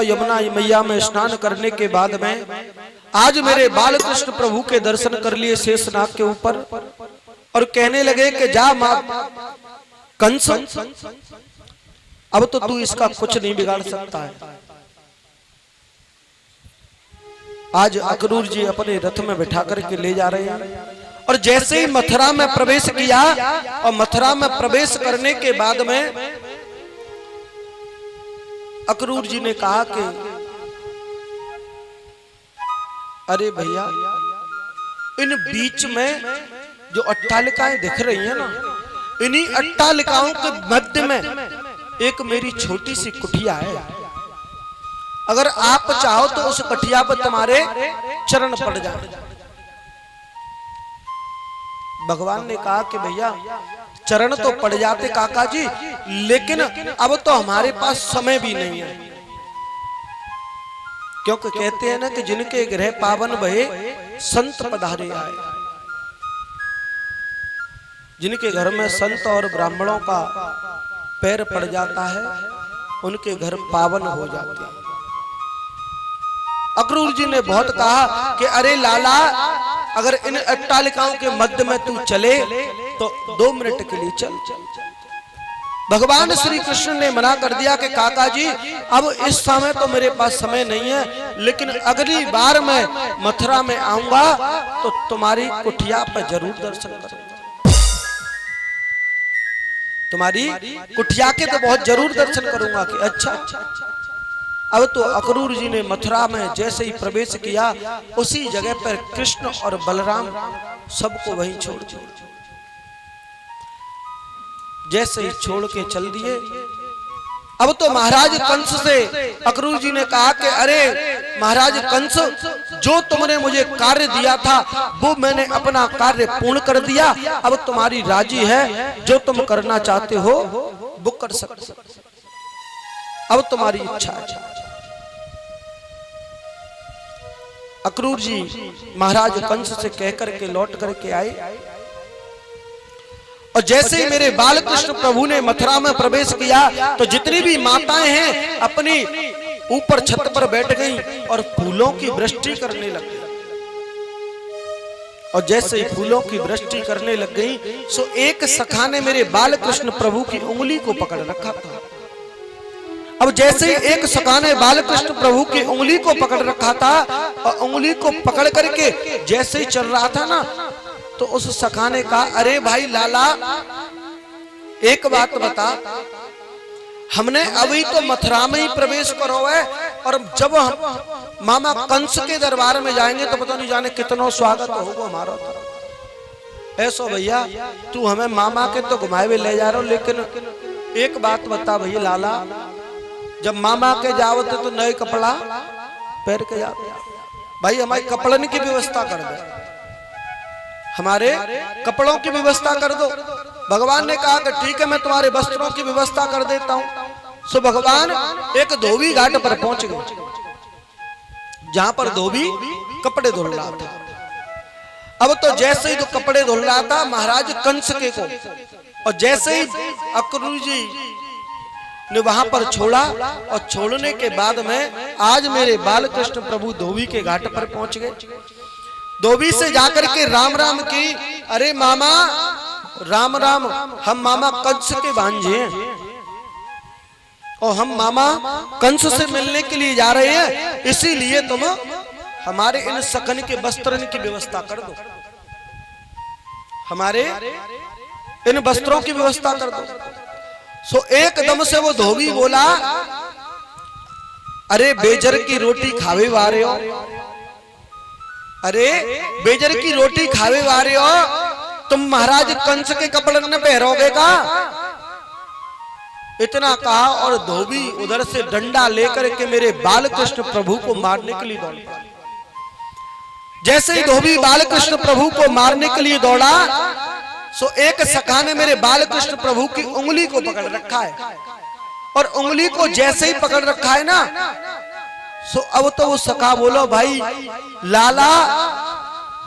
यमुना मैया में स्नान करने के बाद में आज मेरे बाल कृष्ण प्रभु के दर्शन कर लिए शेषनाग के ऊपर और कहने लगे कि जा मां कंस, अब तो तू इसका कुछ नहीं बिगाड़ सकता है। आज अक्रूर जी अपने रथ में बैठा करके ले जा रहे हैं और जैसे ही मथुरा में प्रवेश किया और मथुरा में प्रवेश करने के बाद में अक्रूर जी ने कहा कि अरे भैया, इन बीच में जो अट्टालिकाएं दिख रही हैं ना, इन्हीं अट्टालिकाओं के मध्य में एक मेरी छोटी सी कुटिया है। अगर आप चाहो तो उस कुटिया पर तुम्हारे चरण पड़ जाए। भगवान ने कहा कि भैया चरण तो पड़ जाते काका जी, लेकिन अब तो हमारे पास समय भी नहीं है। क्योंकि कहते हैं ना कि जिनके गृह पावन भये संत पधारे आए। जिनके घर में संत और ब्राह्मणों का पैर पड़ जाता है उनके घर पावन हो जाते हैं। अक्रूर जी ने बहुत कहा कि अरे लाला, अगर इन अट्टालिकाओं के मध्य में तू चले तो 2 मिनट के लिए चल। भगवान श्री कृष्ण ने मना कर दिया कि काका जी अब इस समय तो मेरे पास समय नहीं है, लेकिन अगली बार मैं मथुरा में आऊंगा तो तुम्हारी कुटिया पर जरूर दर्शन करूंगा। तुम्हारी कुटिया के तो बहुत जरूर दर्शन करूंगा। कि अच्छा। अब तो अक्रूर जी ने मथुरा में जैसे ही प्रवेश किया उसी जगह पर कृष्ण और बलराम सबको वहीं छोड़ दिया। जैसे ही छोड़ के चल दिए, अब तो महाराज कंस से अक्रूर जी ने कहा कि अरे महाराज कंस, जो तुमने मुझे कार्य दिया था वो मैंने अपना कार्य पूर्ण कर दिया। अब तुम्हारी राजी है, जो तुम करना चाहते हो वो कर सकते, अब तुम्हारी इच्छा है। अक्रूर जी महाराज कंस से कहकर के लौट करके आए और जैसे ही मेरे बाल कृष्ण प्रभु ने मथुरा में प्रवेश किया तो जितनी भी माताएं हैं अपनी ऊपर छत पर बैठ गईं और फूलों की वृष्टि करने लग गई। और जैसे ही फूलों की वृष्टि करने लग गई सो एक सखा ने मेरे बाल कृष्ण प्रभु की उंगली को पकड़ रखा था। अब जैसे ही एक सखा ने बाल कृष्ण प्रभु की उंगली को पकड़ रखा था और उंगली को पकड़ करके जैसे ही चल रहा था ना, तो उस सखा ने कहा अरे भाई लाला, एक बात बता, हमने अभी तो मथुरा में ही प्रवेश करो है और जब हम मामा कंस के दरबार में जाएंगे तो पता नहीं जाने कितना स्वागत होगा हमारा। ऐसो भैया तू हमें मामा के तो घुमाए हुए ले जा रहा हो, लेकिन एक बात बता भैया लाला, जब मामा के जाओ तो नए कपड़ा पहन के जाते भाई, हमारी कपड़न की व्यवस्था कर दो, हमारे कपड़ों की व्यवस्था कर दो। भगवान ने कहा कि ठीक है मैं तुम्हारे वस्त्रों की व्यवस्था कर देता हूं। सो भगवान एक धोबी घाट पर पहुंच गए जहां पर धोबी कपड़े धुल रहा था। अब तो जैसे ही तो कपड़े धुल रहा था महाराज कंस के को, और जैसे ही अक्रूर जी ने वहां पर छोड़ा और छोड़ने के बाद में आज मेरे बाल कृष्ण प्रभु धोबी के घाट पर पहुंच गए। धोबी से जाकर के राम राम की, अरे मामा राम राम, हम मामा कंस के भांजे हैं और हम मामा कंस से मिलने के लिए जा रहे हैं, इसीलिए तुम हमारे इन सकन के वस्त्रन की व्यवस्था कर दो, हमारे इन वस्त्रों की व्यवस्था कर दो। सो एकदम से वो धोबी बोला अरे बेजर की रोटी खावे वारे हो, अरे बेजर की रोटी खावे वारे हो, तुम महाराज कंस के कपड़े न पहनोगे का? इतना कहा और धोबी उधर से डंडा लेकर के मेरे बाल कृष्ण प्रभु को मारने के लिए दौड़ा। जैसे ही धोबी बाल कृष्ण प्रभु को मारने के लिए दौड़ा सो एक सखा ने मेरे बाल कृष्ण प्रभु की उंगली को पकड़ रखा है, और उंगली को जैसे ही पकड़ रखा है ना, सो अब तो वो सखा बोलो भाई लाला,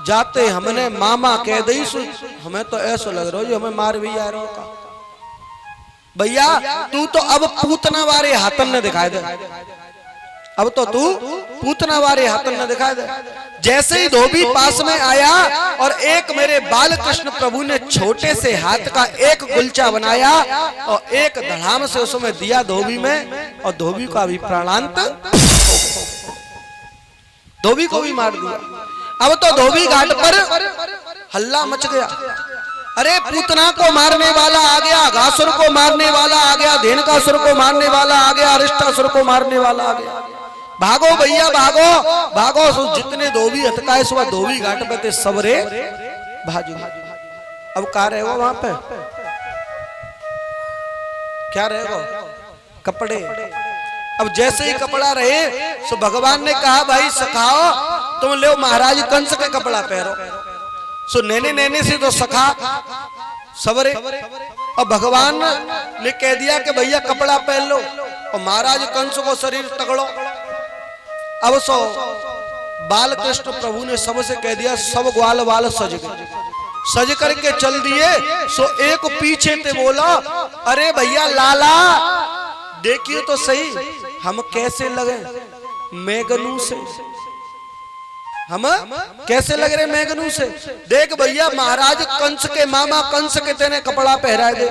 जाते हमने मामा कह दी सो हमें तो ऐसा लग रहा है हमें मार भी आ रहा होगा। भैया तू तो अब पूतना वारे हाथन ने दिखाई दे, अब तो तू पूतना वारे हाथन न दिखा दे। जैसे ही धोबी पास में आया और एक मेरे बाल कृष्ण प्रभु ने छोटे से हाथ का एक गुलचा बनाया और एक धड़ाम से उसमें दिया धोबी में, और धोबी का भी प्राणांत, धोबी को भी मार दिया। अब तो धोबी घाट पर हल्ला मच गया। अरे पूतना को मारने वाला आ गया, घासुर को मारने वाला आ गया, धेनुकासुर को मारने वाला आ गया, अरिष्टासुर को मारने वाला आ गया। भागो भैया भागो भागो। जितने धोबी हतकाए सुबह धोबी घाट पे थे सबरे भाजू। अब कहा रहे हो वहां पे, क्या रहे हो? कपड़े। अब जैसे ही कपड़ा रहे तो भगवान ने कहा भाई सखाओ तुम ले महाराज कंस के कपड़ा पहनो। सो नैने नैने से तो सखा सबरे, और भगवान ने कह दिया कि भैया कपड़ा पहन लो, और महाराज कंस को शरीर तगड़ो। अब सो बाल कृष्ण प्रभु ने सबसे कह दिया, सब ग्वाल वाल सज गए, सज करके चल दिए। सो एक पीछे ते बोला, अरे भैया लाला देखिए तो सही हम कैसे लगे मेघनू से, हम कैसे लग रहे मेघनू से। देख भैया महाराज कंस के मामा कंस के तेने कपड़ा पहरा दे,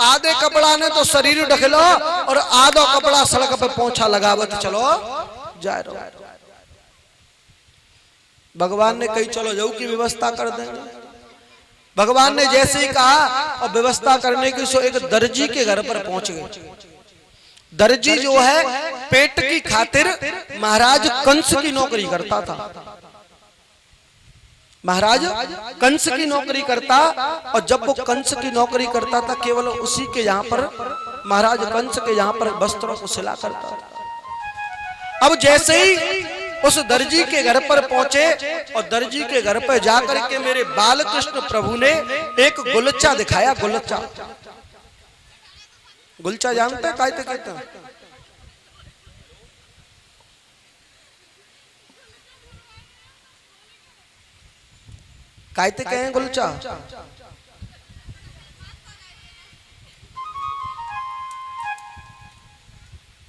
आधे कपड़ा ने तो शरीर ढकलो और आधो कपड़ा सड़क पे पोंछा लगावत चलो जा रहा। भगवान ने कही चलो जाऊ की व्यवस्था कर देंगे। भगवान ने जैसे ही कहा और व्यवस्था करने की, सो एक दर्जी के घर पर पहुंच गए। दर्जी जो है पेट की खातिर महाराज कंस की नौकरी करता था। महाराज कंस की नौकरी करता, और जब वो कंस की नौकरी करता था केवल उसी के यहाँ पर महाराज कंस के यहाँ पर वस्त्रों को सिला करता था। अब जैसे ही उस दर्जी के घर पर पहुंचे और दर्जी के घर पर जाकर के मेरे बाल कृष्ण प्रभु ने एक गुलचा दिखाया। गुलचा, गुलचा जानते हैं काय कहते हैं? कायते कहें गुलचा?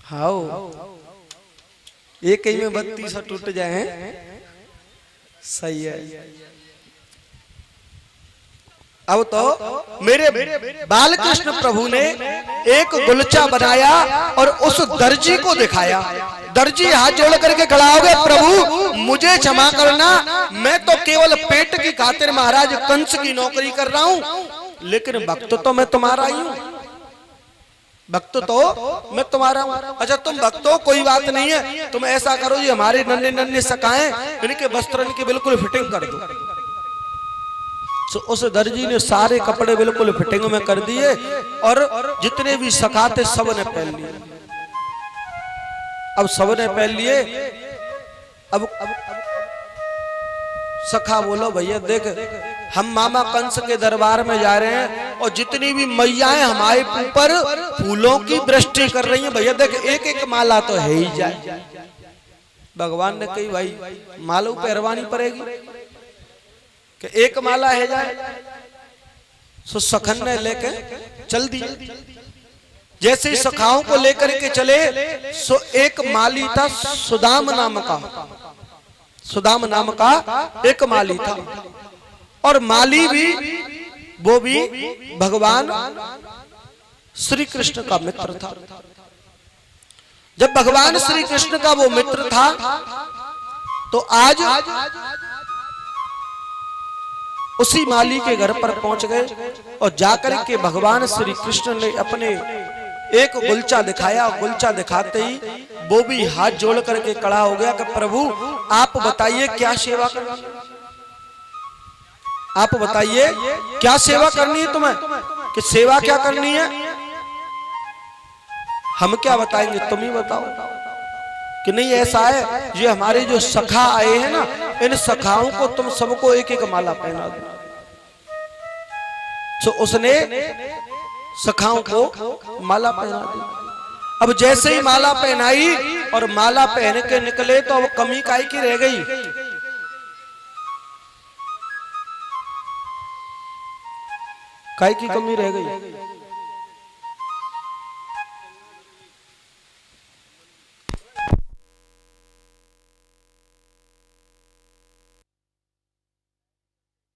हाँ, एक ही में 32 टूट जाए सही है। अब तो मेरे बाल कृष्ण प्रभु ने एक गुलचा बनाया और उस दर्जी को दिखाया। दर्जी हाथ जोड़ करके खड़ा हो गया, प्रभु मुझे क्षमा करना, मैं तो केवल पेट की खातिर महाराज कंस की नौकरी कर रहा हूं, लेकिन भक्त तो मैं तुम्हारा ही हूं, भक्त तो मैं तुम्हारा हूं। अच्छा तुम भक्त हो कोई बात नहीं है, तुम ऐसा करो जी हमारे नन्हे नन्हे सखाएं इनके वस्त्र इनकी बिल्कुल फिटिंग कर दो। तो उस दर्जी ने सारे कपड़े बिल्कुल फिटिंग में कर दिए और जितने भी सखा थे सब ने पहन लिए। अब सब ने पहन लिए। अब सखा बोलो भैया देख हम मामा कंस के दरबार में जा रहे हैं और जितनी भी मैयाएं हमारे ऊपर फूलों की वृष्टि कर रही हैं, भैया देख एक एक माला तो है ही जाए। भगवान ने कही भाई माला पहरवानी पड़ेगी कि एक माला है जाए। सो सखन ने लेके चल दिए। जैसे सखाओं को लेकर के चले सो एक माली था सुदाम नाम का, सुदाम नाम का एक माली था और माली भी वो भी भगवान श्री कृष्ण का मित्र था। जब भगवान श्री कृष्ण का वो मित्र था तो आज उसी माली के घर पर पहुंच गए और जाकर के भगवान श्री कृष्ण ने अपने एक गुलचा दिखाया। गुलचा दिखाते ही वो भी हाथ जोड़ करके खड़ा हो गया कि प्रभु आप बताइए क्या सेवा करनी, आप बताइए क्या सेवा करनी है तुम्हें, कि सेवा क्या करनी है। हम क्या बताएंगे तुम ही बताओ। कि नहीं ऐसा है ये हमारे जो सखा आए हैं ना इन सखाओं को तुम सबको एक एक माला पहना दो। तो उसने सखाओं को माला पहना दी। अब जैसे ही माला पहनाई और माला पहन के निकले तो अब कमी काई की रह गई। काई की कमी रह गई।